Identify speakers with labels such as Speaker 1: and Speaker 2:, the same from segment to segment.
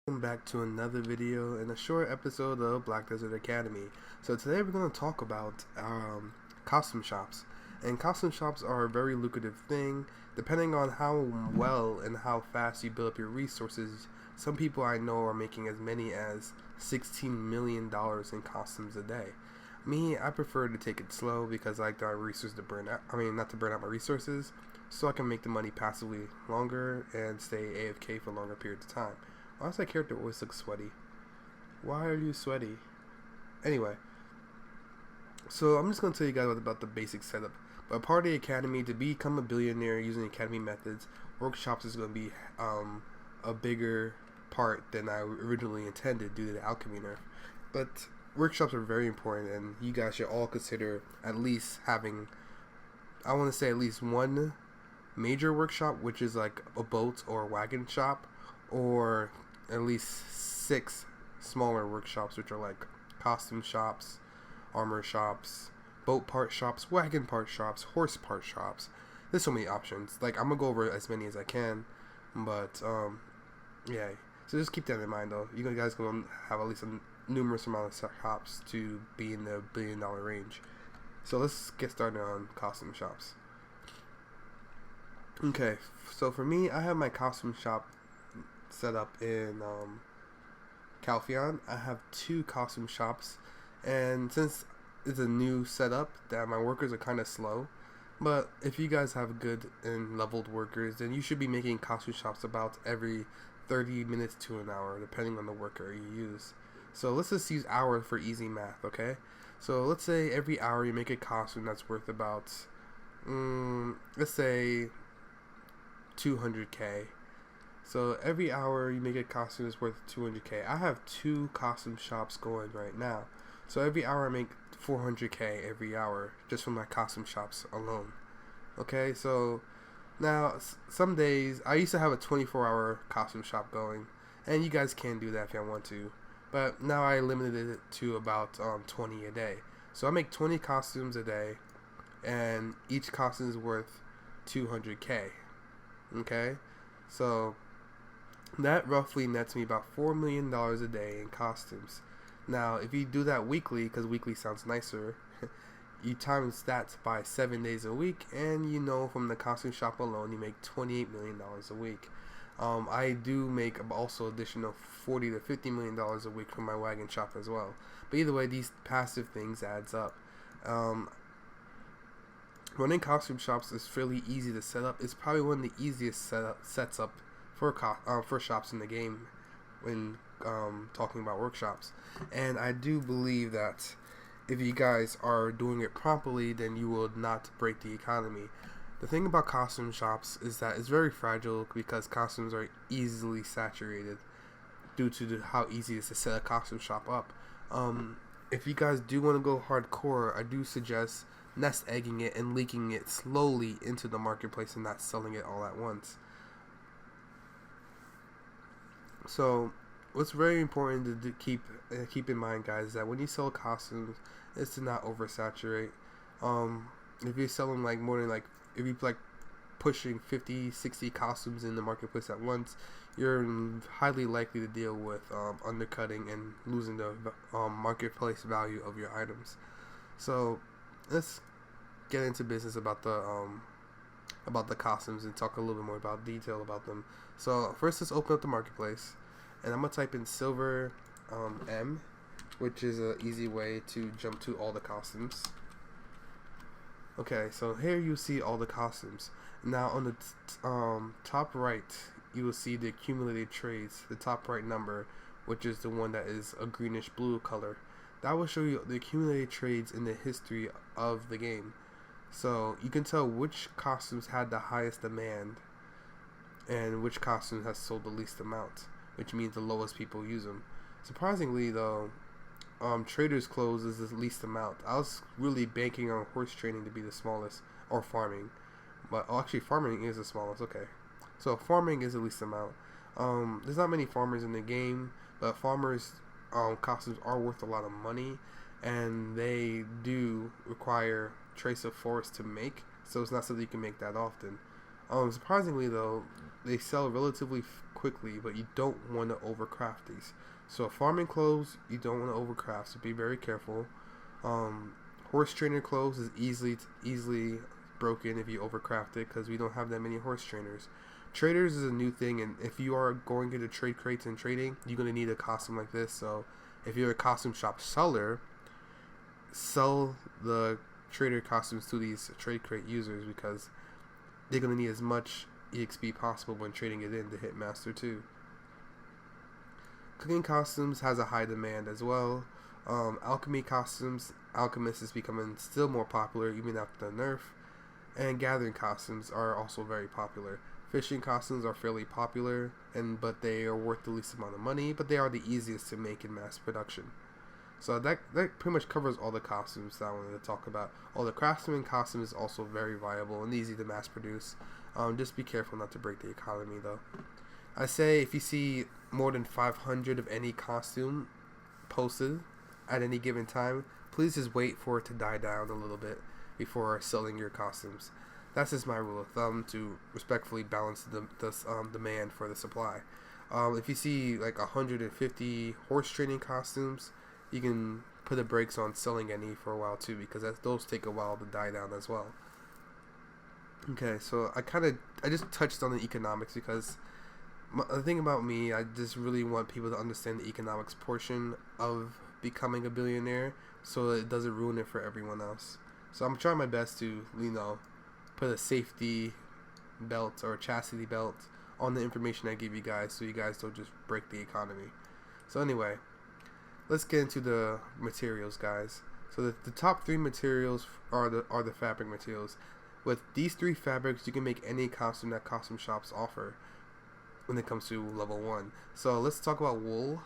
Speaker 1: Welcome back to another video and a short episode of Black Desert Academy. So today we're going to talk about costume shops. And costume shops are a very lucrative thing. Depending on how well and how fast you build up your resources, some people I know are making as many as $16 million in costumes a day. Me, I prefer to take it slow because I like the resources to burn out. Not to burn out my resources, so I can make the money passively longer and stay AFK for longer periods of time. Why does that character always look sweaty? Why are you sweaty? Anyway, so I'm just going to tell you guys about the basic setup. But part of the academy, to become a billionaire using academy methods, workshops is going to be a bigger part than I originally intended due to the alchemy nerf. But workshops are very important, and you guys should all consider at least having, I want to say at least one major workshop, which is like a boat or a wagon shop, or at least 6 smaller workshops, which are like costume shops, armor shops, boat part shops, wagon part shops, horse part shops. There's so many options. Like, I'm gonna go over as many as I can, but yeah. So just keep that in mind, though. You guys gonna have at least a numerous amount of shops to be in the $1 billion range. So let's get started on costume shops. Okay, so for me, I have my costume shop set up in Calpheon. I have 2 costume shops, and since it's a new setup, that my workers are kind of slow. But if you guys have good and leveled workers, then you should be making costume shops about every 30 minutes to an hour, depending on the worker you use. So let's just use hours for easy math, okay? So let's say every hour you make a costume that's worth about, let's say 200k. So every hour you make a costume is worth 200k. I have 2 costume shops going right now. So every hour I make 400k every hour just from my costume shops alone. Okay, so now some days I used to have a 24-hour costume shop going, and you guys can do that if you want to. But now I limited it to about 20 a day. So I make 20 costumes a day, and each costume is worth 200k. Okay, so that roughly nets me about $4 million a day in costumes. Now, if you do that weekly, because weekly sounds nicer, you times that by 7 days a week, and you know from the costume shop alone, you make $28 million a week. I do make also additional $40 to $50 million a week from my wagon shop as well. But either way, these passive things adds up. Running costume shops is fairly easy to set up. It's probably one of the easiest sets up for shops in the game when talking about workshops. And I do believe that if you guys are doing it properly, then you will not break the economy. The thing about costume shops is that it's very fragile because costumes are easily saturated due to how easy it is to set a costume shop up. If you guys do want to go hardcore, I do suggest nest egging it and leaking it slowly into the marketplace and not selling it all at once. So what's very important to keep in mind, guys, is that when you sell costumes, is to not oversaturate. If you're selling like more than like, if you like pushing 50, 60 costumes in the marketplace at once, you're highly likely to deal with undercutting and losing the marketplace value of your items. So let's get into business about the costumes and talk a little bit more about detail about them. So first, let's open up the marketplace, and I'm gonna type in silver M, which is an easy way to jump to all the costumes. Okay, so here you see all the costumes. Now on the top right, you will see the accumulated trades, the top right number, which is the one that is a greenish blue color. That will show you the accumulated trades in the history of the game. So you can tell which costumes had the highest demand and which costumes has sold the least amount, which means the lowest people use them. Surprisingly though, traders clothes is the least amount. I was really banking on horse training to be the smallest, or farming, but actually farming is the smallest. Okay, so farming is the least amount. There's not many farmers in the game, but farmers costumes are worth a lot of money, and they do require trace of forest to make, so it's not something you can make that often. Surprisingly though, they sell relatively quickly, but you don't want to overcraft these. So farming clothes, you don't want to overcraft, so be very careful. Horse trainer clothes is easily broken if you overcraft it, because we don't have that many horse trainers. Traders is a new thing, and if you are going into trade crates and trading, you're going to need a costume like this. So if you're a costume shop seller, sell the trader costumes to these trade crate users, because they're going to need as much EXP possible when trading it in to hit Master 2. Cooking costumes has a high demand as well. Alchemy costumes, Alchemist is becoming still more popular even after the nerf. And gathering costumes are also very popular. Fishing costumes are fairly popular, but they are worth the least amount of money, but they are the easiest to make in mass production. So that pretty much covers all the costumes that I wanted to talk about. The craftsman costume is also very viable and easy to mass produce. Just be careful not to break the economy though. I say if you see more than 500 of any costume posted at any given time, please just wait for it to die down a little bit before selling your costumes. That's just my rule of thumb to respectfully balance the demand for the supply. If you see like 150 horse training costumes, you can put the brakes on selling any for a while too, because those take a while to die down as well. Okay, so I just touched on the economics, because the thing about me, I just really want people to understand the economics portion of becoming a billionaire, so it doesn't ruin it for everyone else. So I'm trying my best to, put a safety belt or a chastity belt on the information I give you guys, so you guys don't just break the economy. So anyway, let's get into the materials, guys. So the top 3 materials are the fabric materials. With these 3 fabrics, you can make any costume that costume shops offer when it comes to level 1. So let's talk about wool,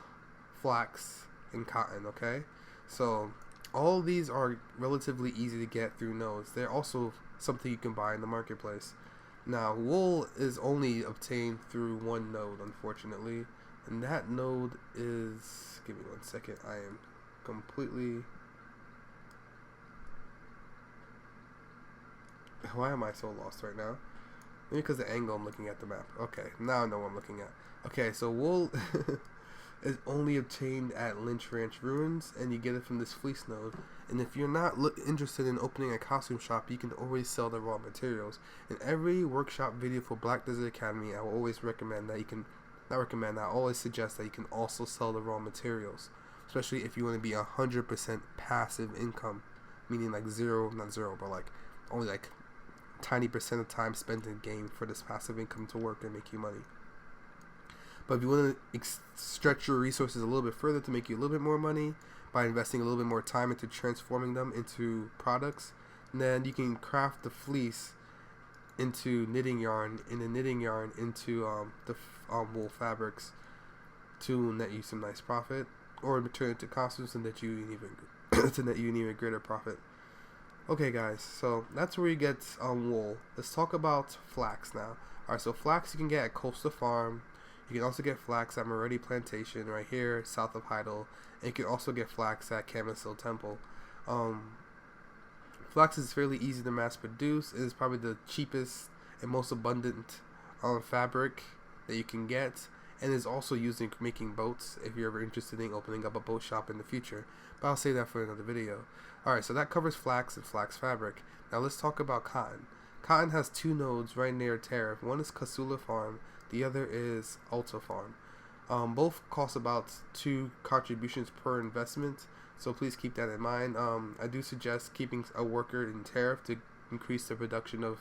Speaker 1: flax, and cotton, okay? So all of these are relatively easy to get through nodes. They're also something you can buy in the marketplace. Now, wool is only obtained through one node, unfortunately, and that node is, give me 1 second, I am completely, why am I so lost right now? Maybe because the angle I'm looking at the map. Okay, now I know what I'm looking at. Okay, so wool is only obtained at Lynch Ranch Ruins, and you get it from this fleece node. And if you're not interested in opening a costume shop, you can always sell the raw materials. In every workshop video for Black Desert Academy, I will always recommend that you can, I always suggest that you can also sell the raw materials, especially if you want to be 100% passive income, meaning like not zero, but like only like tiny percent of time spent in game for this passive income to work and make you money. But if you want to stretch your resources a little bit further to make you a little bit more money by investing a little bit more time into transforming them into products, then you can craft the fleece into knitting yarn, and the knitting yarn into the wool fabrics to net you some nice profit, or turn it into costumes and net you an even greater profit. Okay, guys, so that's where you get wool. Let's talk about flax now. Alright, so flax you can get at Coastal Farm. You can also get flax at Moretti Plantation right here south of Heidel. And you can also get flax at Camisile Temple. Flax is fairly easy to mass produce. It is probably the cheapest and most abundant fabric that you can get. And is also used in making boats if you're ever interested in opening up a boat shop in the future. But I'll save that for another video. Alright, so that covers flax and flax fabric. Now let's talk about cotton. Cotton has 2 nodes right near Tariff. One is Casula Farm. The other is Alta Farm. Both cost about 2 contributions per investment, so please keep that in mind. I do suggest keeping a worker in Tariff to increase the production of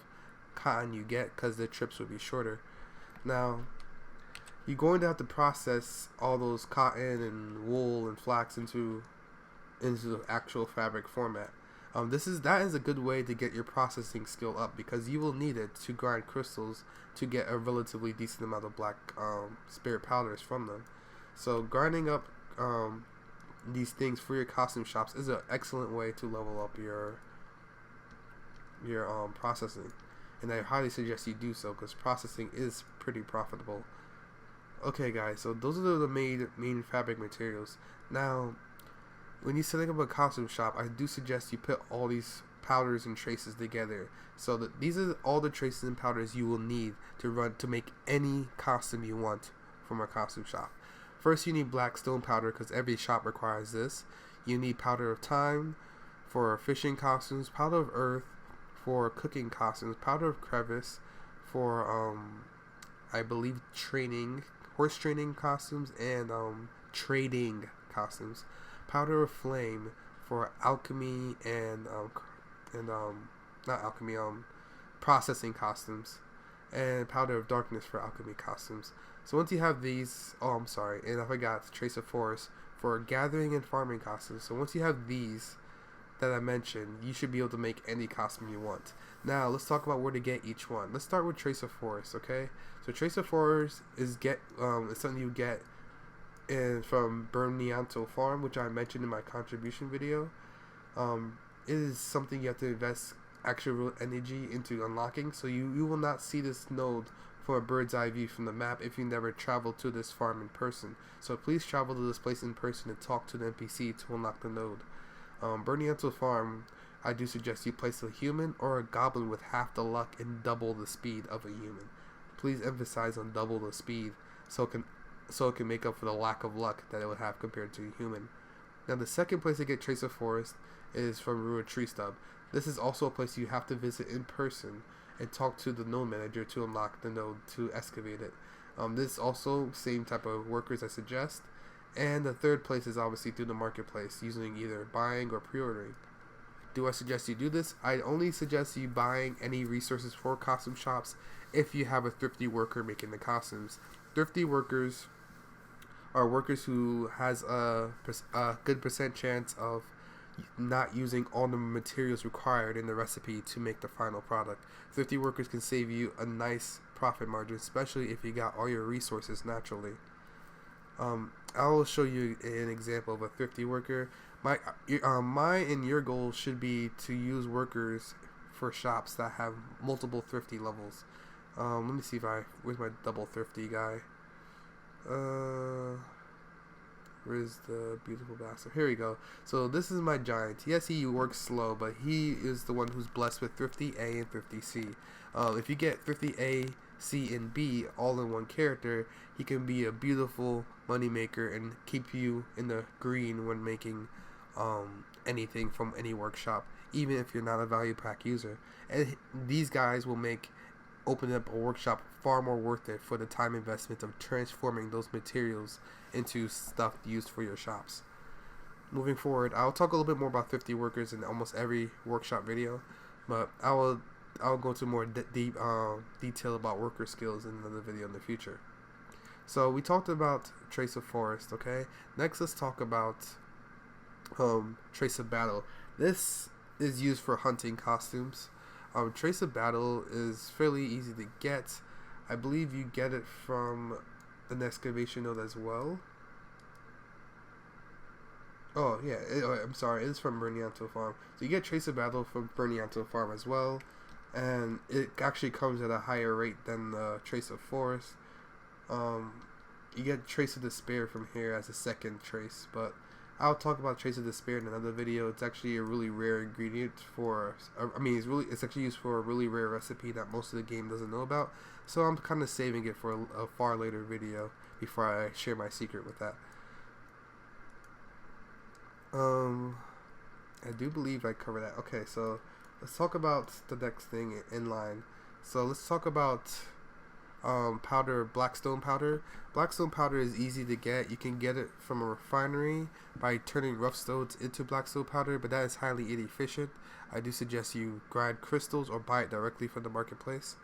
Speaker 1: cotton you get, because the trips will be shorter. Now, you're going to have to process all those cotton and wool and flax into the actual fabric format. That is a good way to get your processing skill up, because you will need it to grind crystals to get a relatively decent amount of black spirit powders from them. So grinding up these things for your costume shops is an excellent way to level up your processing, and I highly suggest you do so, because processing is pretty profitable. Okay, guys, so those are the main fabric materials. Now, when you're setting up a costume shop, I do suggest you put all these powders and traces together, so that these are all the traces and powders you will need to make any costume you want from a costume shop. First, you need black stone powder because every shop requires this. You need powder of time for fishing costumes, powder of earth for cooking costumes, powder of crevice for I believe horse training costumes, and trading costumes, powder of flame for alchemy and not alchemy, processing costumes, and powder of darkness for alchemy costumes. So once you have these, and I forgot trace of forest for gathering and farming costumes. So once you have these that I mentioned, you should be able to make any costume you want. Now let's talk about where to get each one. Let's start with trace of forest, okay? So trace of forest is something you get from Bernianto Farm, which I mentioned in my contribution video. It is something you have to invest actual energy into unlocking, so you will not see this node from a bird's eye view from the map if you never travel to this farm in person. So please travel to this place in person and talk to the NPC to unlock the node. Bernianto Farm, I do suggest you place a human or a goblin with half the luck and double the speed of a human. Please emphasize on double the speed so it can make up for the lack of luck that it would have compared to a human. Now the second place to get Trace of Forest is from Ruined Tree Stub. This is also a place you have to visit in person and talk to the node manager to unlock the node to excavate it. This is also same type of workers I suggest. And the third place is obviously through the marketplace, using either buying or pre-ordering. Do I suggest you do this? I only suggest you buying any resources for costume shops if you have a thrifty worker making the costumes. Thrifty workers are workers who has a good percent chance of not using all the materials required in the recipe to make the final product. Thrifty workers can save you a nice profit margin, especially if you got all your resources naturally. I will show you an example of a thrifty worker. My and your goal should be to use workers for shops that have multiple thrifty levels. Let me see where's my double thrifty guy? Where's the beautiful bastard? Here we go. So this is my giant. Yes, he works slow, but he is the one who's blessed with thrifty A and thrifty C. If you get thrifty A, C, and B all in one character, he can be a beautiful moneymaker and keep you in the green when making anything from any workshop, even if you're not a value pack user. And these guys will make opening up a workshop far more worth it for the time investment of transforming those materials into stuff used for your shops. Moving forward, I'll talk a little bit more about thrifty workers in almost every workshop video, but I'll go into more deep detail about worker skills in another video in the future. So we talked about Trace of Forest, okay? Next, let's talk about Trace of Battle. This is used for hunting costumes. Trace of Battle is fairly easy to get. I believe you get it from an excavation node as well. Oh, yeah. I'm sorry. It is from Bernianto Farm. So you get Trace of Battle from Bernianto Farm as well. And it actually comes at a higher rate than the Trace of Forest. You get Trace of Despair from here as a second trace, but I'll talk about Trace of Despair in another video. It's actually a really rare ingredient it's actually used for a really rare recipe that most of the game doesn't know about. So I'm kind of saving it for a far later video before I share my secret with that. I do believe I covered that. Okay, so let's talk about the next thing in line. So let's talk about Blackstone powder. Blackstone powder is easy to get. You can get it from a refinery by turning rough stones into Blackstone powder, but that is highly inefficient. I do suggest you grind crystals or buy it directly from the marketplace.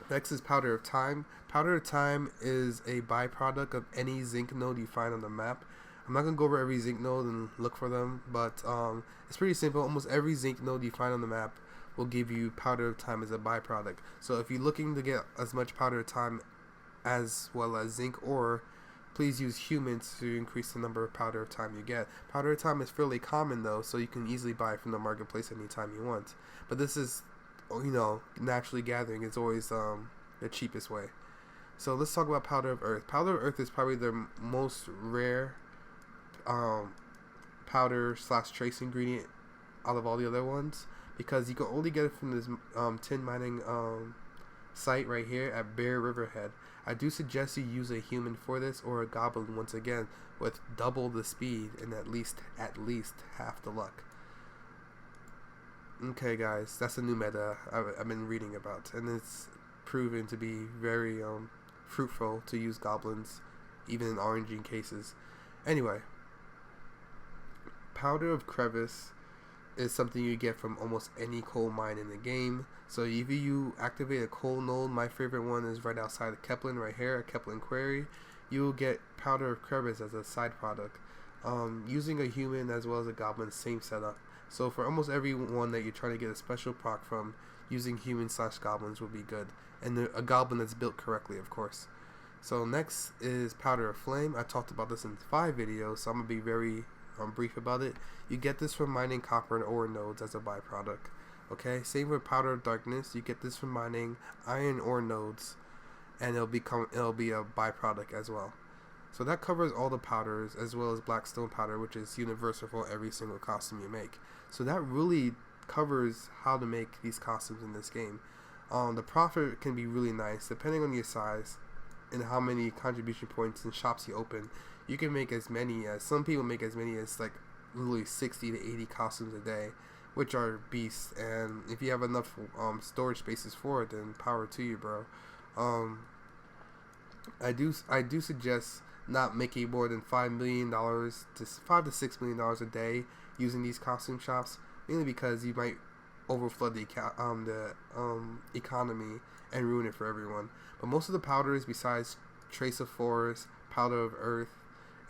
Speaker 1: Next is powder of time. Powder of time is a byproduct of any zinc node you find on the map. I'm not going to go over every zinc node and look for them, but it's pretty simple. Almost every zinc node you find on the map will give you powder of time as a byproduct. So if you're looking to get as much powder of time as well as zinc ore, please use humans to increase the number of powder of time you get. Powder of time is fairly common though, so you can easily buy it from the marketplace anytime you want. But this is, naturally gathering is always the cheapest way. So let's talk about powder of earth. Powder of earth is probably the most rare powder/trace ingredient out of all the other ones, because you can only get it from this tin mining site right here at Bear Riverhead. I do suggest you use a human for this, or a goblin once again with double the speed and at least half the luck. Okay guys, that's a new meta I've been reading about, and it's proven to be very fruitful to use goblins even in RNG cases. Anyway, Powder of Crevice is something you get from almost any coal mine in the game. So if you activate a coal node, my favorite one is right outside of Kepler right here at Kepler Quarry, you will get Powder of Crevice as a side product. Using a human as well as a goblin, same setup. So for almost every one that you're trying to get a special proc from, using human/goblins will be good, and a goblin that's built correctly, of course. So next is Powder of Flame. I talked about this in 5 videos, so I'm gonna be very brief about it. You get this from mining copper and ore nodes as a byproduct. Okay, same with Powder of Darkness. You get this from mining iron ore nodes, and it'll be a byproduct as well. So that covers all the powders, as well as Blackstone powder, which is universal for every single costume you make. So that really covers how to make these costumes in this game. The profit can be really nice depending on your size and how many contribution points and shops you open. You can make as many as, some people make as many as like literally 60 to 80 costumes a day, which are beasts. And if you have enough storage spaces for it, then power to you, bro. I do suggest not making more than $5 million to $5 to $6 million a day using these costume shops, mainly because you might overflood the economy and ruin it for everyone. But most of the powders, besides Trace of Forest, Powder of Earth,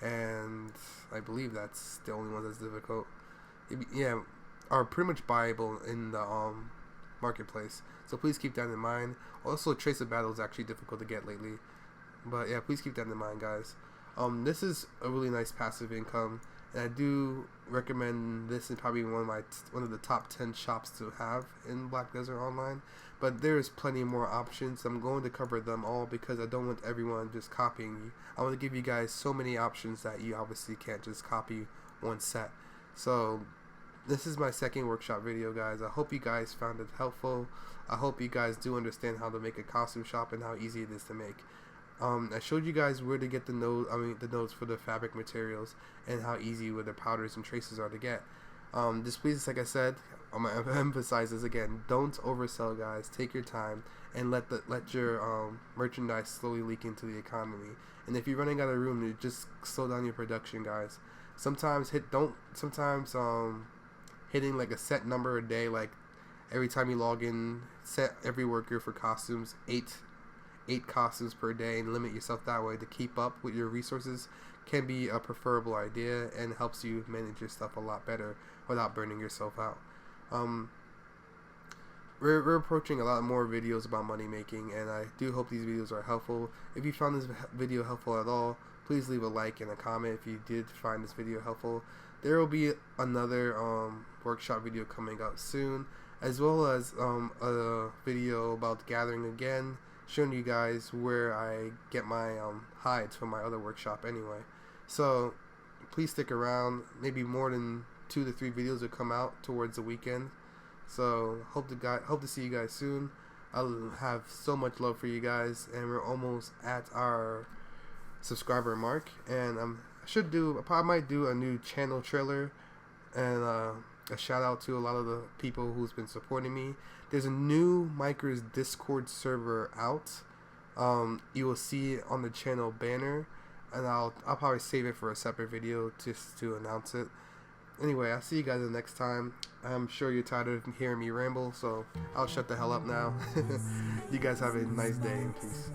Speaker 1: and I believe that's the only one that's difficult, yeah, are pretty much buyable in the marketplace. So please keep that in mind. Also, Trace of Battle is actually difficult to get lately, but yeah, please keep that in mind, guys. This is a really nice passive income, and I do recommend this in probably one of the top 10 shops to have in Black Desert Online. But there's plenty more options. I'm going to cover them all because I don't want everyone just copying you. I want to give you guys so many options that you obviously can't just copy one set. So this is my second workshop video, guys. I hope you guys found it helpful. I hope you guys do understand how to make a costume shop and how easy it is to make. I showed you guys where to get the nodes for the fabric materials, and how easy where the powders and traces are to get. Just please, like I said, I'm gonna emphasize this again: don't oversell, guys. Take your time and let your merchandise slowly leak into the economy. And if you're running out of room, just slow down your production, guys. Sometimes hitting like a set number a day, like every time you log in, set every worker for costumes, 8 costumes per day, and limit yourself that way to keep up with your resources, can be a preferable idea and helps you manage your stuff a lot better without burning yourself out. We're approaching a lot more videos about money making, and I do hope these videos are helpful. If you found this video helpful at all, please leave a like and a comment if you did find this video helpful. There will be another workshop video coming out soon, as well as a video about gathering again, showing you guys where I get my hides from my other workshop anyway. So please stick around. Maybe more than 2 to 3 videos will come out towards the weekend. So hope to see you guys soon. I'll have so much love for you guys, and we're almost at our subscriber mark. And I might do a new channel trailer and a shout out to a lot of the people who's been supporting me. There's a new Miker's Discord server out. You will see it on the channel banner, and I'll probably save it for a separate video just to announce it. Anyway, I'll see you guys the next time. I'm sure you're tired of hearing me ramble, so I'll shut the hell up now. You guys have a nice day, and peace.